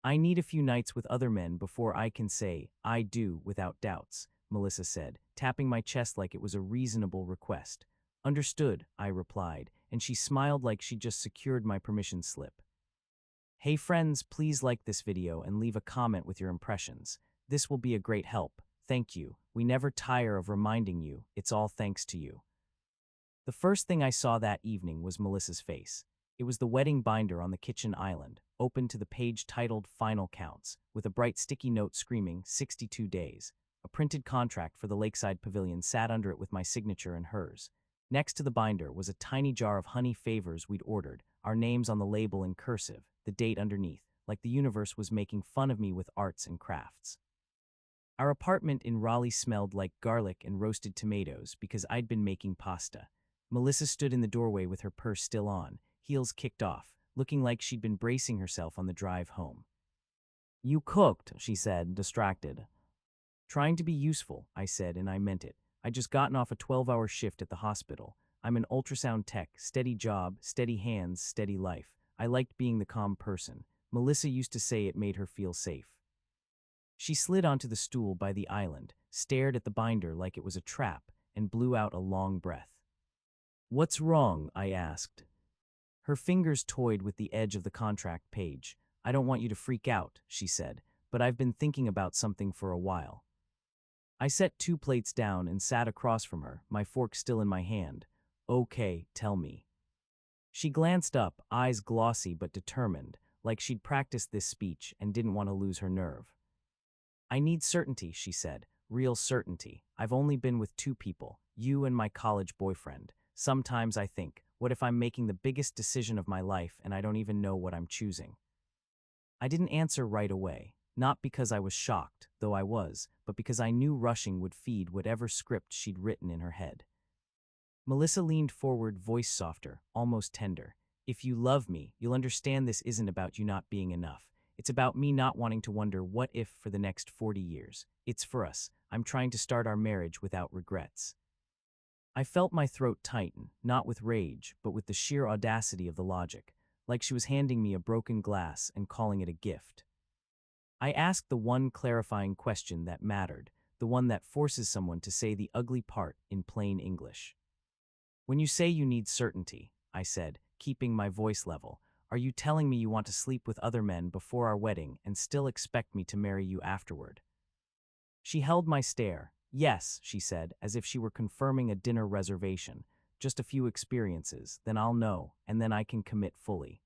I need a few nights with other men before I can say, I do without doubts, Melissa said, tapping my chest like it was a reasonable request. Understood, I replied, and she smiled like she just secured my permission slip. Hey friends, please like this video and leave a comment with your impressions. This will be a great help. Thank you. We never tire of reminding you, it's all thanks to you. The first thing I saw that evening was Melissa's face. It was the wedding binder on the kitchen island, open to the page titled Final Counts, with a bright sticky note screaming 62 days. A printed contract for the Lakeside Pavilion sat under it with my signature and hers. Next to the binder was a tiny jar of honey favors we'd ordered, our names on the label in cursive, the date underneath, like the universe was making fun of me with arts and crafts. Our apartment in Raleigh smelled like garlic and roasted tomatoes because I'd been making pasta. Melissa stood in the doorway with her purse still on, heels kicked off, looking like she'd been bracing herself on the drive home. You cooked, she said, distracted. Trying to be useful, I said, and I meant it. I'd just gotten off a 12-hour shift at the hospital. I'm an ultrasound tech, steady job, steady hands, steady life. I liked being the calm person. Melissa used to say it made her feel safe. She slid onto the stool by the island, stared at the binder like it was a trap, and blew out a long breath. What's wrong? I asked. Her fingers toyed with the edge of the contract page. I don't want you to freak out, she said, but I've been thinking about something for a while. I set 2 plates down and sat across from her, my fork still in my hand. Okay, tell me. She glanced up, eyes glossy but determined, like she'd practiced this speech and didn't want to lose her nerve. I need certainty, she said, real certainty. I've only been with 2 people, you and my college boyfriend. Sometimes I think, what if I'm making the biggest decision of my life and I don't even know what I'm choosing? I didn't answer right away, not because I was shocked, though I was, but because I knew rushing would feed whatever script she'd written in her head. Melissa leaned forward, voice softer, almost tender. If you love me, you'll understand this isn't about you not being enough. It's about me not wanting to wonder what if for the next 40 years. It's for us. I'm trying to start our marriage without regrets. I felt my throat tighten, not with rage, but with the sheer audacity of the logic, like she was handing me a broken glass and calling it a gift. I asked the one clarifying question that mattered, the one that forces someone to say the ugly part in plain English. When you say you need certainty, I said, keeping my voice level, are you telling me you want to sleep with other men before our wedding and still expect me to marry you afterward? She held my stare. Yes, she said, as if she were confirming a dinner reservation. Just a few experiences, then I'll know, and then I can commit fully.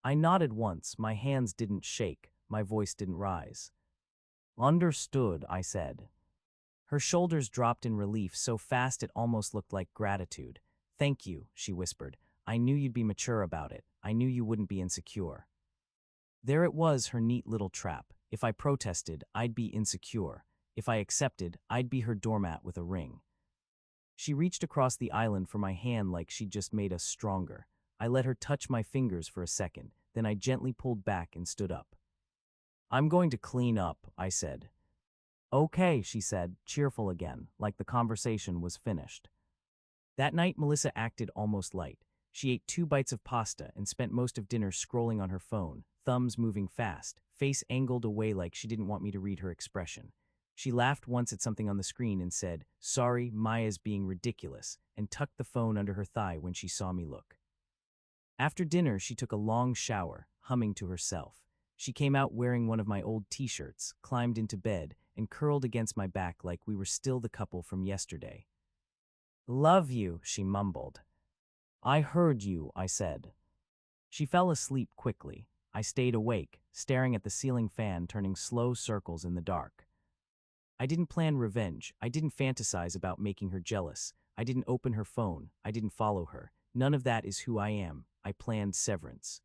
I nodded once, my hands didn't shake, my voice didn't rise. Understood, I said. Her shoulders dropped in relief so fast it almost looked like gratitude. Thank you, she whispered. I knew you'd be mature about it. I knew you wouldn't be insecure. There it was, her neat little trap. If I protested, I'd be insecure. If I accepted, I'd be her doormat with a ring. She reached across the island for my hand like she'd just made us stronger. I let her touch my fingers for a second, then I gently pulled back and stood up. I'm going to clean up, I said. Okay, she said, cheerful again, like the conversation was finished. That night, Melissa acted almost light. She ate 2 bites of pasta and spent most of dinner scrolling on her phone, thumbs moving fast, face angled away like she didn't want me to read her expression. She laughed once at something on the screen and said, sorry, Maya's being ridiculous, and tucked the phone under her thigh when she saw me look. After dinner, she took a long shower, humming to herself. She came out wearing one of my old t-shirts, climbed into bed, and curled against my back like we were still the couple from yesterday. Love you, she mumbled. I heard you, I said. She fell asleep quickly. I stayed awake, staring at the ceiling fan turning slow circles in the dark. I didn't plan revenge. I didn't fantasize about making her jealous. I didn't open her phone. I didn't follow her. None of that is who I am. I planned severance.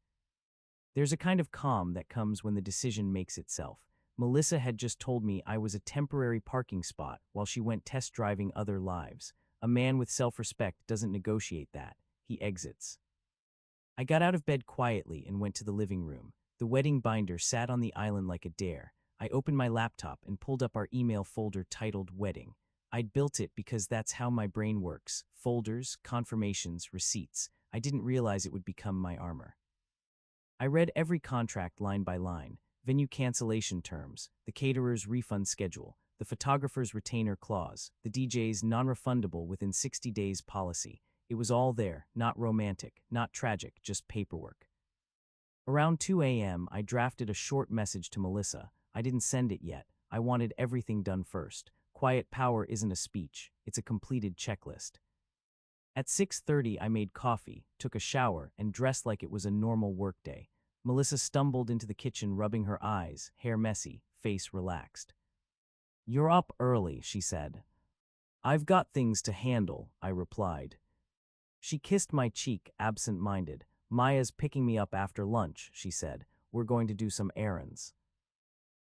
There's a kind of calm that comes when the decision makes itself. Melissa had just told me I was a temporary parking spot while she went test driving other lives. A man with self-respect doesn't negotiate that. He exits. I got out of bed quietly and went to the living room. The wedding binder sat on the island like a dare. I opened my laptop and pulled up our email folder titled Wedding. I'd built it because that's how my brain works. Folders, confirmations, receipts. I didn't realize it would become my armor. I read every contract line by line. venue cancellation terms, the caterer's refund schedule, the photographer's retainer clause, the DJ's non-refundable within 60 days policy. It was all there, not romantic, not tragic, just paperwork. Around 2 a.m., I drafted a short message to Melissa. I didn't send it yet. I wanted everything done first. Quiet power isn't a speech, it's a completed checklist. At 6:30, I made coffee, took a shower, and dressed like it was a normal workday. Melissa stumbled into the kitchen, rubbing her eyes, hair messy, face relaxed. "You're up early," she said. "I've got things to handle," I replied. She kissed my cheek, absent-minded. "Maya's picking me up after lunch," she said. "We're going to do some errands."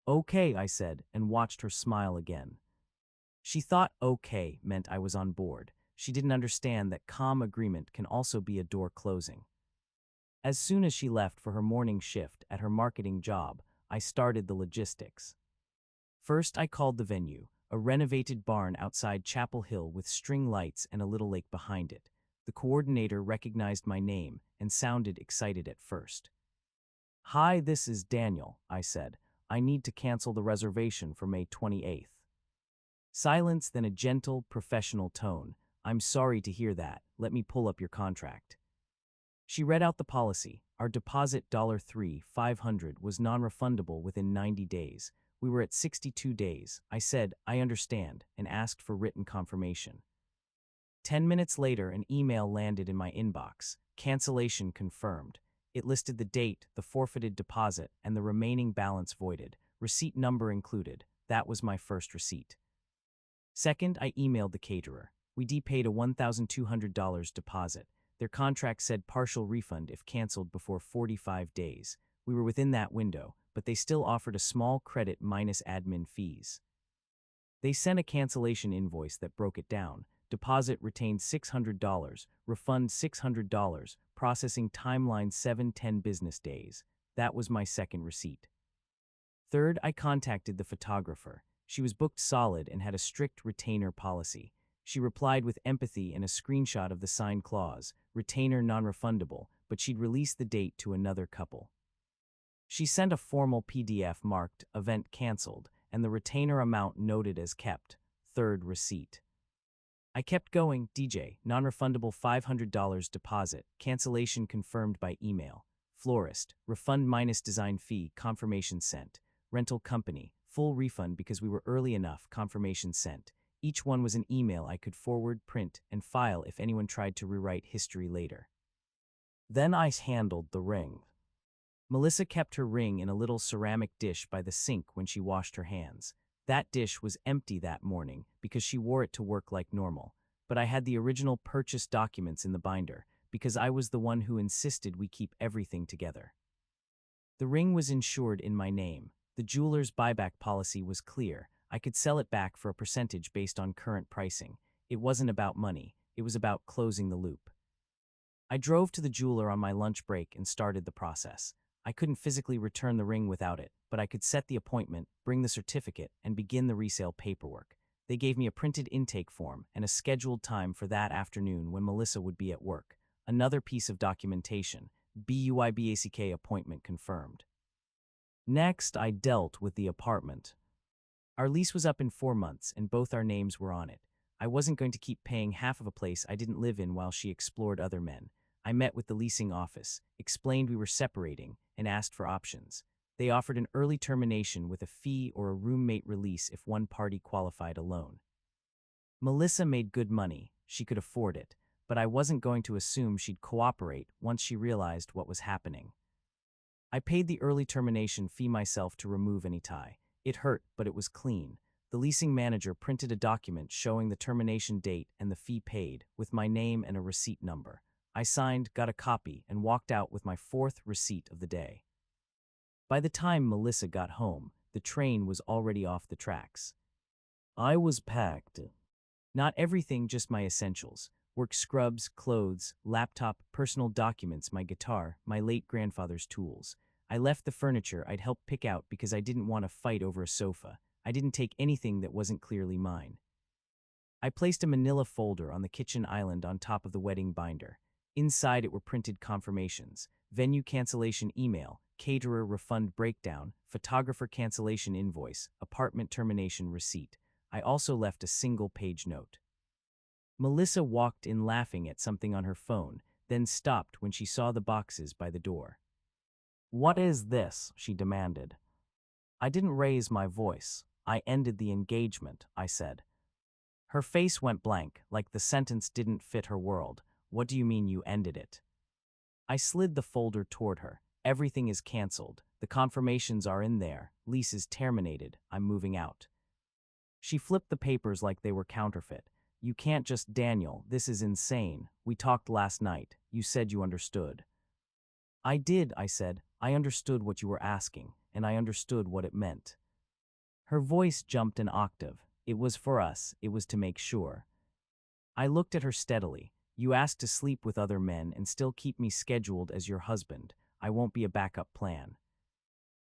"Okay," I said, and watched her smile again. She thought okay meant I was on board. She didn't understand that calm agreement can also be a door closing. As soon as she left for her morning shift at her marketing job, I started the logistics. First, I called the venue, a renovated barn outside Chapel Hill with string lights and a little lake behind it. The coordinator recognized my name and sounded excited at first. "Hi, this is Daniel," I said. "I need to cancel the reservation for May 28th. Silence, then a gentle, professional tone. "I'm sorry to hear that. Let me pull up your contract." She read out the policy. Our deposit $3,500 was non-refundable within 90 days. We were at 62 days. I said, "I understand," and asked for written confirmation. 10 minutes later, an email landed in my inbox. Cancellation confirmed. It listed the date, the forfeited deposit, and the remaining balance voided. Receipt number included. That was my first receipt. Second, I emailed the caterer. We paid a $1,200 deposit. Their contract said partial refund if canceled before 45 days. We were within that window, but they still offered a small credit minus admin fees. They sent a cancellation invoice that broke it down. Deposit retained $600, refund $600, processing timeline 7-10 business days. That was my second receipt. Third, I contacted the photographer. She was booked solid and had a strict retainer policy. She replied with empathy and a screenshot of the signed clause, retainer non-refundable, but she'd release the date to another couple. She sent a formal PDF marked event canceled and the retainer amount noted as kept. Third receipt. I kept going. DJ, non-refundable $500 deposit, cancellation confirmed by email. Florist, refund minus design fee, confirmation sent. Rental company, full refund because we were early enough, confirmation sent. Each one was an email I could forward, print, and file if anyone tried to rewrite history later. Then I handled the ring. Melissa kept her ring in a little ceramic dish by the sink when she washed her hands. That dish was empty that morning because she wore it to work like normal, but I had the original purchase documents in the binder because I was the one who insisted we keep everything together. The ring was insured in my name. The jeweler's buyback policy was clear. I could sell it back for a percentage based on current pricing. It wasn't about money. It was about closing the loop. I drove to the jeweler on my lunch break and started the process. I couldn't physically return the ring without it, but I could set the appointment, bring the certificate, and begin the resale paperwork. They gave me a printed intake form and a scheduled time for that afternoon when Melissa would be at work. Another piece of documentation, BUIBACK appointment confirmed. Next, I dealt with the apartment. Our lease was up in 4 months, and both our names were on it. I wasn't going to keep paying half of a place I didn't live in while she explored other men. I met with the leasing office, explained we were separating, and asked for options. They offered an early termination with a fee or a roommate release if one party qualified alone. Melissa made good money. She could afford it, but I wasn't going to assume she'd cooperate once she realized what was happening. I paid the early termination fee myself to remove any tie. It hurt, but it was clean. The leasing manager printed a document showing the termination date and the fee paid, with my name and a receipt number. I signed, got a copy, and walked out with my 4th receipt of the day. By the time Melissa got home, the train was already off the tracks. I was packed. Not everything, just my essentials. Work scrubs, clothes, laptop, personal documents, my guitar, my late grandfather's tools. I left the furniture I'd helped pick out because I didn't want to fight over a sofa. I didn't take anything that wasn't clearly mine. I placed a manila folder on the kitchen island on top of the wedding binder. Inside it were printed confirmations: venue cancellation email, caterer refund breakdown, photographer cancellation invoice, apartment termination receipt. I also left a single-page note. Melissa walked in laughing at something on her phone, then stopped when she saw the boxes by the door. "What is this?" she demanded. I didn't raise my voice. "I ended the engagement," I said. Her face went blank, like the sentence didn't fit her world. "What do you mean you ended it?" I slid the folder toward her. "Everything is canceled. The confirmations are in there. Lease is terminated. I'm moving out." She flipped the papers like they were counterfeit. "You can't just, Daniel, this is insane. We talked last night. You said you understood." "I did," I said. "I understood what you were asking, and I understood what it meant." Her voice jumped an octave. "It was for us. It was to make sure." I looked at her steadily. "You asked to sleep with other men and still keep me scheduled as your husband. I won't be a backup plan."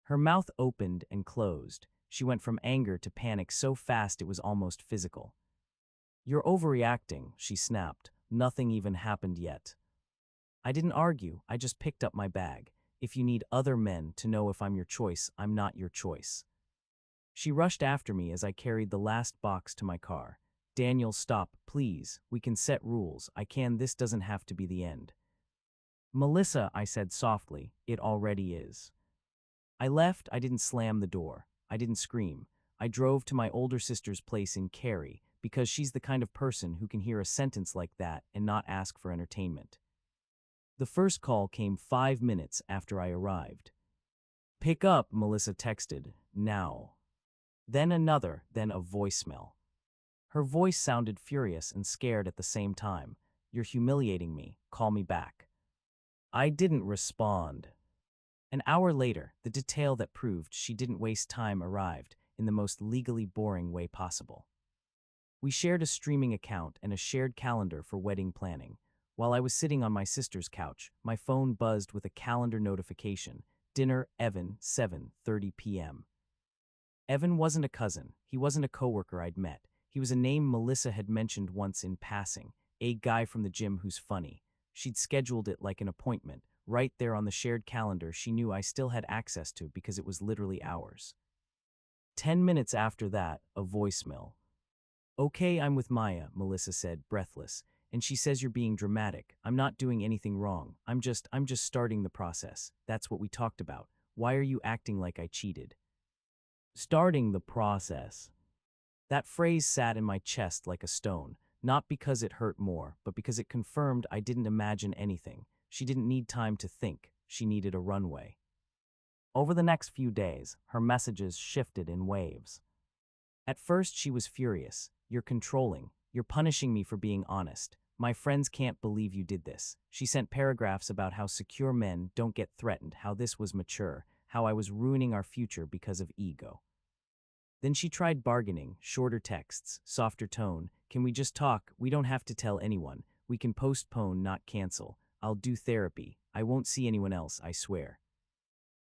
Her mouth opened and closed. She went from anger to panic so fast it was almost physical. "You're overreacting," she snapped. "Nothing even happened yet." I didn't argue. I just picked up my bag. "If you need other men to know if I'm your choice, I'm not your choice." She rushed after me as I carried the last box to my car. "Daniel, stop, please. We can set rules. This doesn't have to be the end." "Melissa," I said softly, "it already is." I left. I didn't slam the door. I didn't scream. I drove to my older sister's place in Cary, because she's the kind of person who can hear a sentence like that and not ask for entertainment. The first call came 5 minutes after I arrived. "Pick up," Melissa texted. "Now." Then another, then a voicemail. Her voice sounded furious and scared at the same time. "You're humiliating me. Call me back." I didn't respond. An hour later, the detail that proved she didn't waste time arrived, in the most legally boring way possible. We shared a streaming account and a shared calendar for wedding planning. While I was sitting on my sister's couch, my phone buzzed with a calendar notification: "Dinner, Evan, 7:30 p.m. Evan wasn't a cousin. He wasn't a coworker I'd met. He was a name Melissa had mentioned once in passing, a guy from the gym who's funny. She'd scheduled it like an appointment, right there on the shared calendar she knew I still had access to because it was literally ours. 10 minutes after that, a voicemail. "Okay, I'm with Maya," Melissa said, breathless. "And she says you're being dramatic. I'm not doing anything wrong. I'm just starting the process. That's what we talked about. Why are you acting like I cheated?" Starting the process. That phrase sat in my chest like a stone, not because it hurt more, but because it confirmed I didn't imagine anything. She didn't need time to think. She needed a runway. Over the next few days, her messages shifted in waves. At first, she was furious. "You're controlling. You're punishing me for being honest. My friends can't believe you did this." She sent paragraphs about how secure men don't get threatened, how this was mature, how I was ruining our future because of ego. Then she tried bargaining, shorter texts, softer tone. "Can we just talk? We don't have to tell anyone. We can postpone, not cancel. I'll do therapy. I won't see anyone else, I swear."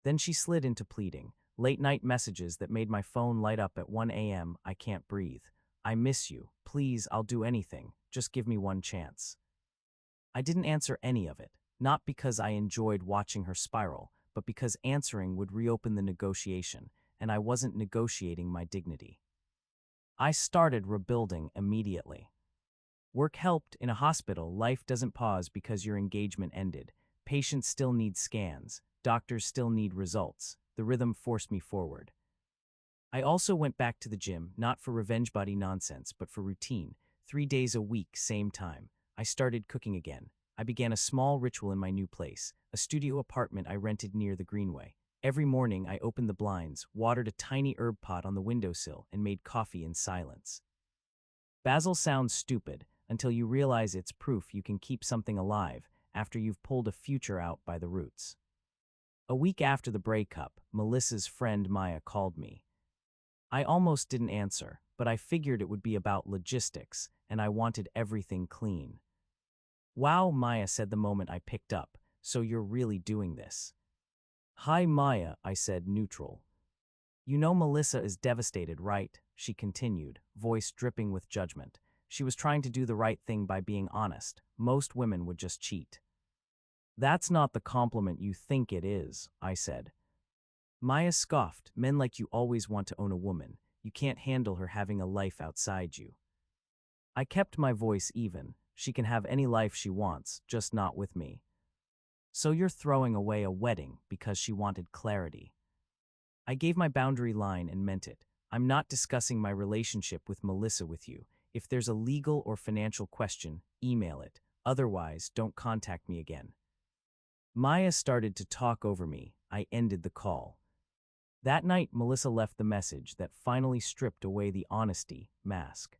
Then she slid into pleading. Late-night messages that made my phone light up at 1 a.m. "I can't breathe. I miss you. Please, I'll do anything. Just give me one chance." I didn't answer any of it, not because I enjoyed watching her spiral, but because answering would reopen the negotiation, and I wasn't negotiating my dignity. I started rebuilding immediately. Work helped. In a hospital, life doesn't pause because your engagement ended. Patients still need scans. Doctors still need results. The rhythm forced me forward. I also went back to the gym, not for revenge body nonsense, but for routine. 3 days a week, same time. I started cooking again. I began a small ritual in my new place, a studio apartment I rented near the Greenway. Every morning, I opened the blinds, watered a tiny herb pot on the windowsill, and made coffee in silence. Basil sounds stupid until you realize it's proof you can keep something alive after you've pulled a future out by the roots. A week after the breakup, Melissa's friend Maya called me. I almost didn't answer, but I figured it would be about logistics, and I wanted everything clean. "Wow," Maya said the moment I picked up, "so you're really doing this?" "Hi, Maya," I said, neutral. "You know Melissa is devastated, right?" she continued, voice dripping with judgment. "She was trying to do the right thing by being honest. Most women would just cheat." That's not the compliment you think it is, I said. Maya scoffed. Men like you always want to own a woman. You can't handle her having a life outside you. I kept my voice even. She can have any life she wants, just not with me. So you're throwing away a wedding because she wanted clarity. I gave my boundary line and meant it. I'm not discussing my relationship with Melissa with you. If there's a legal or financial question, email it. Otherwise, don't contact me again. Maya started to talk over me. I ended the call. That night, Melissa left the message that finally stripped away the honesty mask.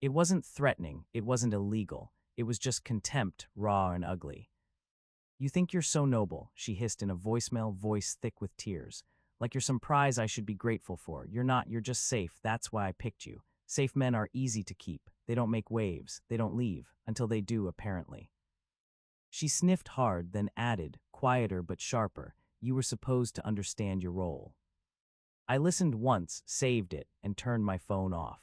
It wasn't threatening, it wasn't illegal, it was just contempt, raw and ugly. You think you're so noble, she hissed in a voicemail voice thick with tears. Like you're some prize I should be grateful for. You're not, you're just safe, that's why I picked you. Safe men are easy to keep. They don't make waves, they don't leave, until they do, apparently. She sniffed hard, then added, quieter but sharper, you were supposed to understand your role. I listened once, saved it, and turned my phone off.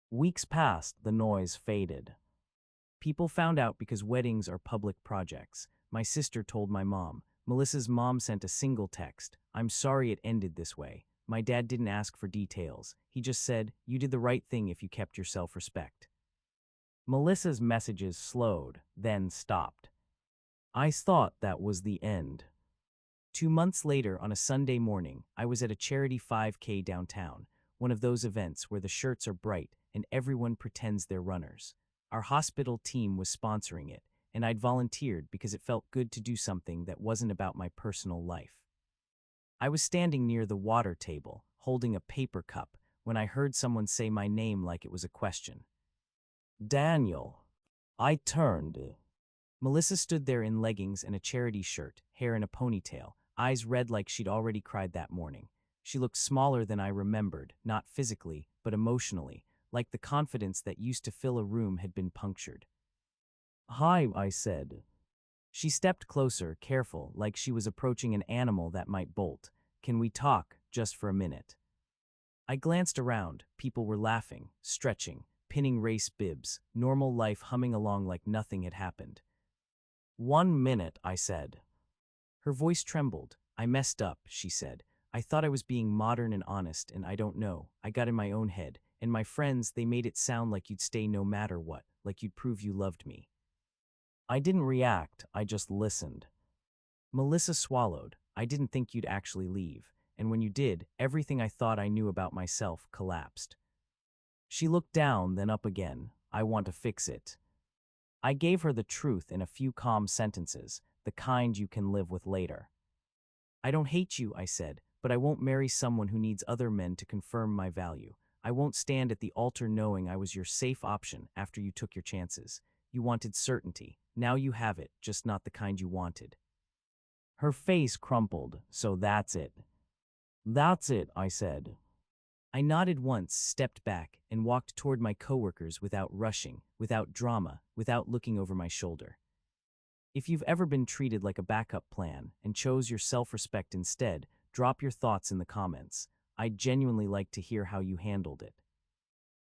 Weeks passed, the noise faded. People found out because weddings are public projects. My sister told my mom. Melissa's mom sent a single text. I'm sorry it ended this way. My dad didn't ask for details. He just said, you did the right thing if you kept your self-respect. Melissa's messages slowed, then stopped. I thought that was the end. 2 months later, on a Sunday morning, I was at a charity 5K downtown, one of those events where the shirts are bright and everyone pretends they're runners. Our hospital team was sponsoring it, and I'd volunteered because it felt good to do something that wasn't about my personal life. I was standing near the water table, holding a paper cup, when I heard someone say my name like it was a question. Daniel. I turned. Melissa stood there in leggings and a charity shirt, hair in a ponytail, eyes red like she'd already cried that morning. She looked smaller than I remembered, not physically, but emotionally, like the confidence that used to fill a room had been punctured. Hi, I said. She stepped closer, careful, like she was approaching an animal that might bolt. Can we talk, just for a minute? I glanced around. People were laughing, stretching, pinning race bibs, normal life humming along like nothing had happened. 1 minute, I said. Her voice trembled. I messed up, she said. I thought I was being modern and honest, and I don't know. I got in my own head. And my friends, they made it sound like you'd stay no matter what, like you'd prove you loved me. I didn't react, I just listened. Melissa swallowed. I didn't think you'd actually leave. And when you did, everything I thought I knew about myself collapsed. She looked down, then up again. I want to fix it. I gave her the truth in a few calm sentences, the kind you can live with later. I don't hate you, I said, but I won't marry someone who needs other men to confirm my value. I won't stand at the altar knowing I was your safe option after you took your chances. You wanted certainty. Now you have it, just not the kind you wanted. Her face crumpled. So that's it. That's it, I said. I nodded once, stepped back, and walked toward my coworkers without rushing, without drama, without looking over my shoulder. If you've ever been treated like a backup plan and chose your self-respect instead, drop your thoughts in the comments. I'd genuinely like to hear how you handled it.